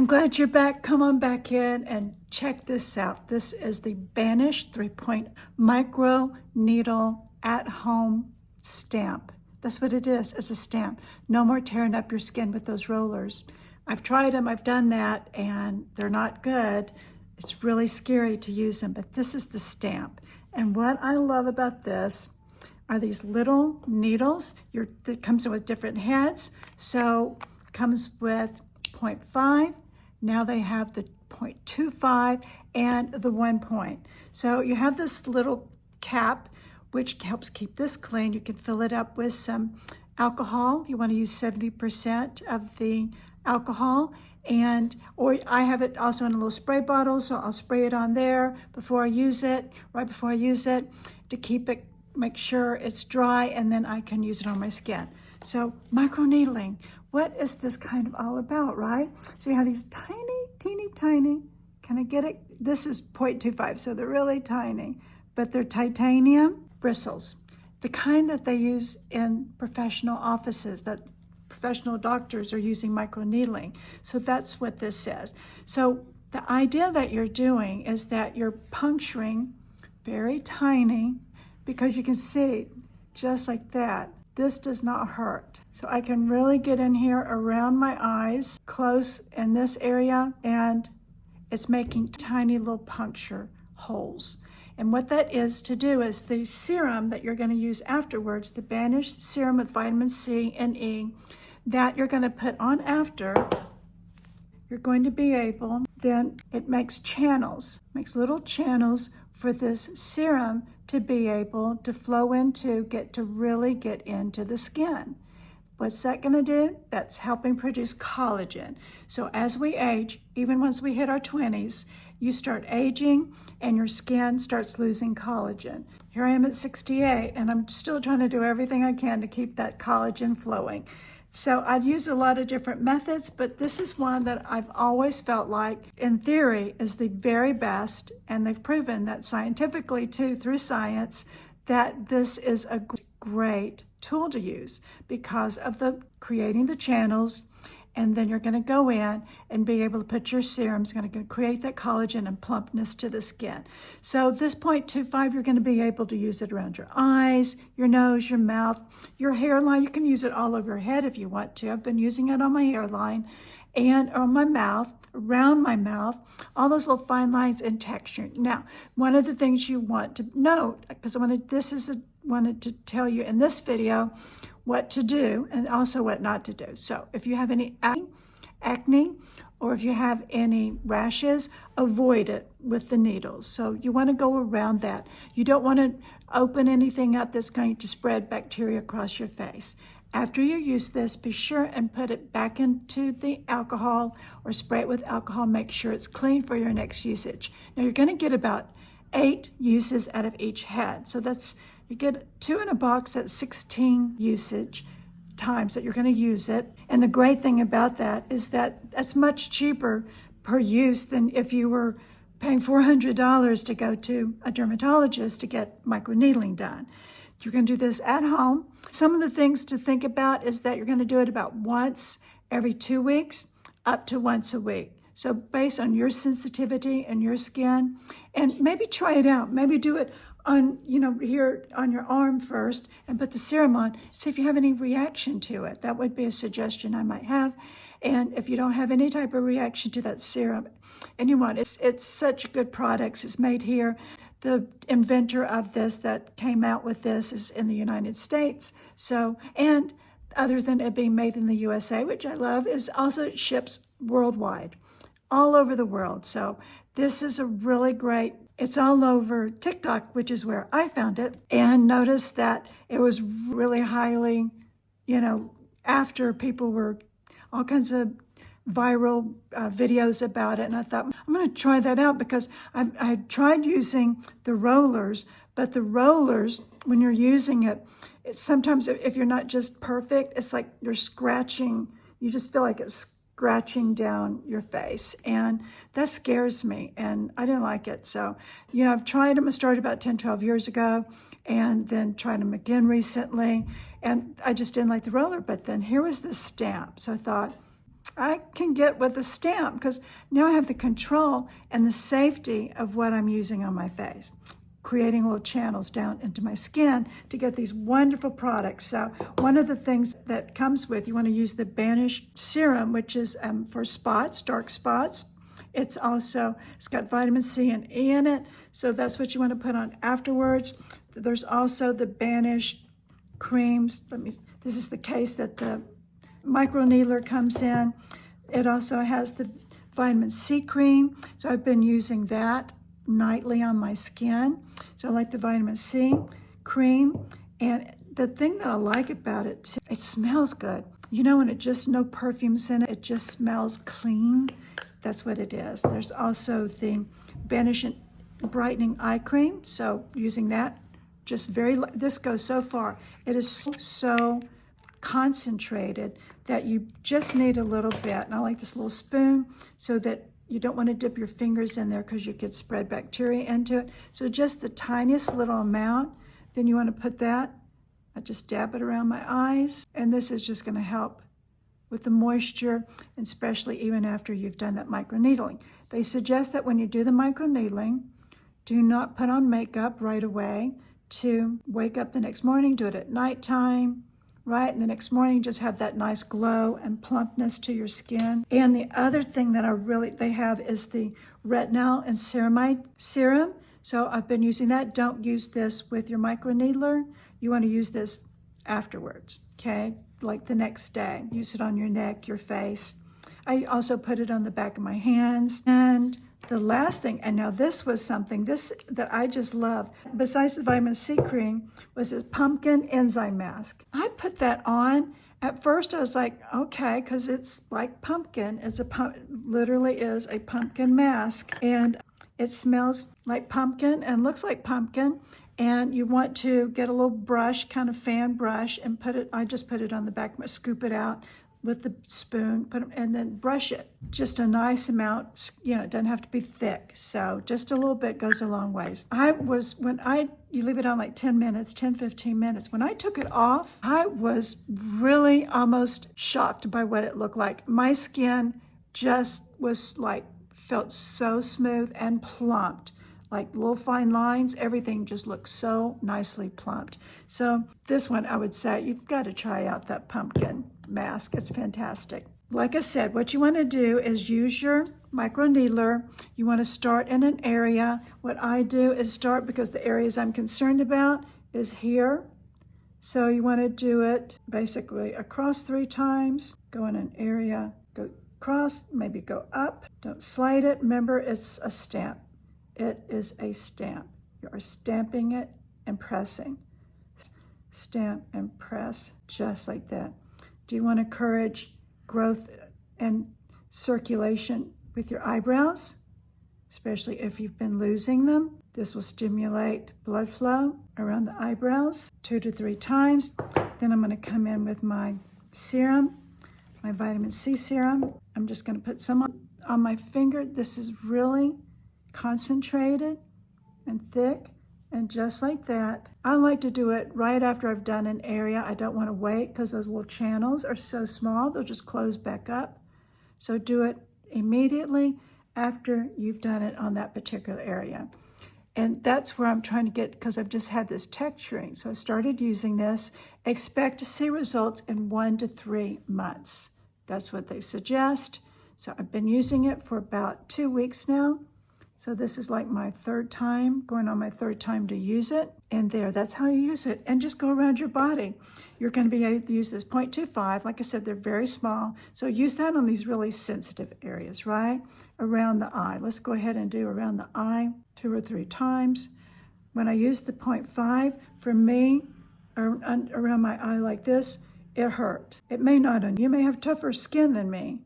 glad you're back. Come on back in and check this out. This is the Banisher 3.0 micro needle at-home stamp. That's what it is. It's a stamp. No more tearing up your skin with those rollers. I've tried them. I've done that, and they're not good. It's really scary to use them, but this is the stamp. And what I love about this are these little needles. It comes with different heads. So it comes with 0.5. Now they have the 0.25 and the 1 point. So you have this little cap, which helps keep this clean. You can fill it up with some alcohol. You want to use 70% of the alcohol. Or I have it also in a little spray bottle, so I'll spray it on there before I use it, right before I use it, to keep it, make sure it's dry, and then I can use it on my skin. So microneedling, what is this kind of all about, right? So you have these tiny, teeny, tiny, can I get it? This is 0.25, so they're really tiny, but they're titanium bristles, the kind that they use in professional offices, that professional doctors are using microneedling. So that's what this is. So the idea that you're doing is that you're puncturing very tiny, because you can see just like that, this does not hurt. So I can really get in here around my eyes, close in this area, and it's making tiny little puncture holes. And what that is to do is the serum that you're going to use afterwards, the Banisher serum with vitamin C and E, that you're going to put on after, you're going to be able, then it makes channels, makes little channels for this serum to be able to flow into, really get into the skin. What's that going to do? That's helping produce collagen. So as we age, even once we hit our 20s, you start aging and your skin starts losing collagen. Here I am at 68, and I'm still trying to do everything I can to keep that collagen flowing. So I've used a lot of different methods, but this is one that I've always felt like, in theory, is the very best. And they've proven that scientifically too, through science, that this is a great tool to use because of the creating the channels. And then you're going to go in and be able to put your serum. It's going to create that collagen and plumpness to the skin. So this 0.25, you're going to be able to use it around your eyes, your nose, your mouth, your hairline. You can use it all over your head if you want to. I've been using it on my hairline and on my mouth, around my mouth, all those little fine lines and texture. Now, one of the things you want to note, because I wanted to tell you in this video what to do and also what not to do. So if you have any acne or if you have any rashes, avoid it with the needles. So you want to go around that. You don't want to open anything up that's going to spread bacteria across your face. After you use this, be sure and put it back into the alcohol or spray it with alcohol. Make sure it's clean for your next usage. Now you're going to get about 8 uses out of each head. So you get 2 in a box, that's 16 usage times that you're going to use it. And the great thing about that is that that's much cheaper per use than if you were paying $400 to go to a dermatologist to get microneedling done. You're going to do this at home. Some of the things to think about is that you're going to do it about once every 2 weeks, up to once a week. So based on your sensitivity and your skin, and maybe try it out. Maybe do it on, here on your arm first and put the serum on. See if you have any reaction to it. That would be a suggestion I might have. And if you don't have any type of reaction to that serum, and you want, it's such good products. It's made here. The inventor of this that came out with this is in the United States. So, and other than it being made in the USA, which I love, is also it ships worldwide, all over the world. So this is a really great, it's all over TikTok, which is where I found it, and noticed that it was really highly, after people were all kinds of viral videos about it. And I thought, I'm going to try that out because I tried using the rollers, but the rollers, when you're using it, sometimes if you're not just perfect, it's like you're scratching, you just feel like it's scratching down your face. And that scares me, and I didn't like it. So, I've tried them. I started about 10, 12 years ago, and then tried them again recently. And I just didn't like the roller, but then here was the stamp. So I thought, I can get with a stamp because now I have the control and the safety of what I'm using on my face, creating little channels down into my skin to get these wonderful products. So one of the things that comes with, you want to use the Banisher Serum, which is for spots, dark spots. It's got vitamin C and E in it, so that's what you want to put on afterwards. There's also the Banisher creams. This is the case that the microneedler comes in. It also has the vitamin C cream, so I've been using that nightly on my skin. So I like the vitamin C cream, and the thing that I like about it too, it smells good. You know, when it just no perfumes in it, it just smells clean. That's what it is. There's also the Banisher brightening eye cream, so using that, just this goes so far. It is so concentrated that you just need a little bit. And I like this little spoon so that you don't want to dip your fingers in there because you could spread bacteria into it. So just the tiniest little amount. Then you want to put that. I just dab it around my eyes. And this is just going to help with the moisture, and especially even after you've done that microneedling. They suggest that when you do the microneedling, do not put on makeup right away, to wake up the next morning, do it at nighttime, right? And the next morning, just have that nice glow and plumpness to your skin. And the other thing that they have is the retinol and ceramide serum. So I've been using that. Don't use this with your microneedler. You want to use this afterwards, okay? Like the next day. Use it on your neck, your face. I also put it on the back of my hands. And the last thing, and now this was something that I just love, besides the vitamin C cream, was this pumpkin enzyme mask. I put that on. At first I was like, okay, because it's like pumpkin. Literally is a pumpkin mask. And it smells like pumpkin and looks like pumpkin. And you want to get a little brush, kind of fan brush, and I just put it on the back, scoop it out with the spoon, and then brush it. Just a nice amount, it doesn't have to be thick. So just a little bit goes a long ways. You leave it on like 10 minutes, 10, 15 minutes. When I took it off, I was really almost shocked by what it looked like. My skin just felt so smooth and plumped. Like little fine lines, everything just looks so nicely plumped. So this one, I would say, you've got to try out that pumpkin mask. It's fantastic. Like I said, what you want to do is use your microneedler. You want to start in an area. What I do is start, because the areas I'm concerned about is here. So you want to do it basically across 3 times. Go in an area, go across, maybe go up. Don't slide it. Remember, it's a stamp. It is a stamp. You are stamping it and pressing. Stamp and press, just like that. Do you want to encourage growth and circulation with your eyebrows? Especially if you've been losing them. This will stimulate blood flow around the eyebrows 2 to 3 times. Then I'm going to come in with my serum, my vitamin C serum. I'm just going to put some on my finger. This is really concentrated and thick, and just like that. I like to do it right after I've done an area. I don't want to wait because those little channels are so small, they'll just close back up. So do it immediately after you've done it on that particular area. And that's where I'm trying to get, because I've just had this texturing. So I started using this. Expect to see results in 1 to 3 months. That's what they suggest. So I've been using it for about 2 weeks now. So this is like my 3rd time, going on my 3rd time to use it. And that's how you use it. And just go around your body. You're going to be able to use this 0.25. Like I said, they're very small. So use that on these really sensitive areas, right? Around the eye. Let's go ahead and do around the eye 2 or 3 times. When I use the 0.5, for me, around my eye like this, it hurt. It may not, and you may have tougher skin than me,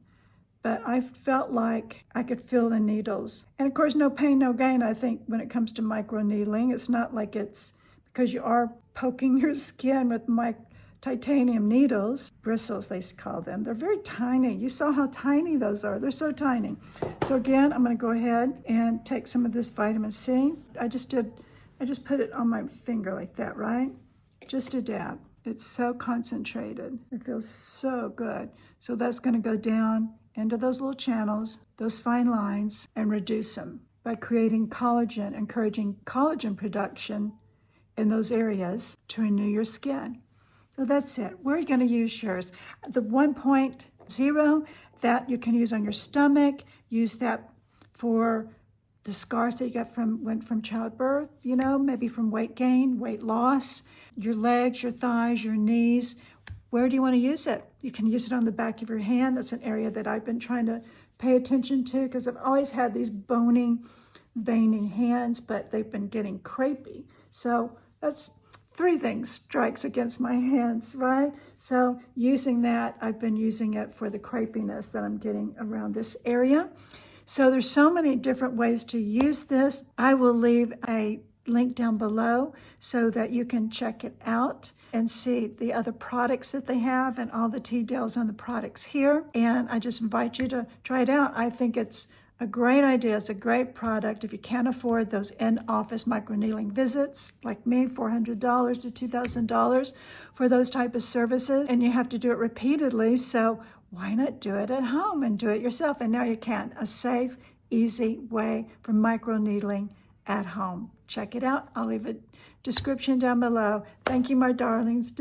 but I felt like I could feel the needles. And of course, no pain, no gain, I think, when it comes to microneedling. It's not like it's because you are poking your skin with titanium needles, bristles they call them. They're very tiny. You saw how tiny those are. They're so tiny. So again, I'm gonna go ahead and take some of this vitamin C. I just put it on my finger like that, right? Just a dab. It's so concentrated. It feels so good. So that's going to go down into those little channels, those fine lines, and reduce them by creating collagen, encouraging collagen production in those areas to renew your skin. So that's it. We're going to use yours. The 1.0 that you can use on your stomach, use that for the scars that you went from childbirth, maybe from weight gain, weight loss, your legs, your thighs, your knees. Where do you want to use it? You can use it on the back of your hand. That's an area that I've been trying to pay attention to because I've always had these bony, veiny hands, but they've been getting crepey. So that's 3 things strikes against my hands, right? So using that, I've been using it for the crepiness that I'm getting around this area. So there's so many different ways to use this. I will leave a link down below so that you can check it out and see the other products that they have and all the details on the products here. And I just invite you to try it out. I think it's a great idea. It's a great product. If you can't afford those in-office microneedling visits, like me, $400 to $2,000 for those type of services, and you have to do it repeatedly, so why not do it at home and do it yourself? And now you can. A safe, easy way for microneedling at home. Check it out. I'll leave a description down below. Thank you, my darlings.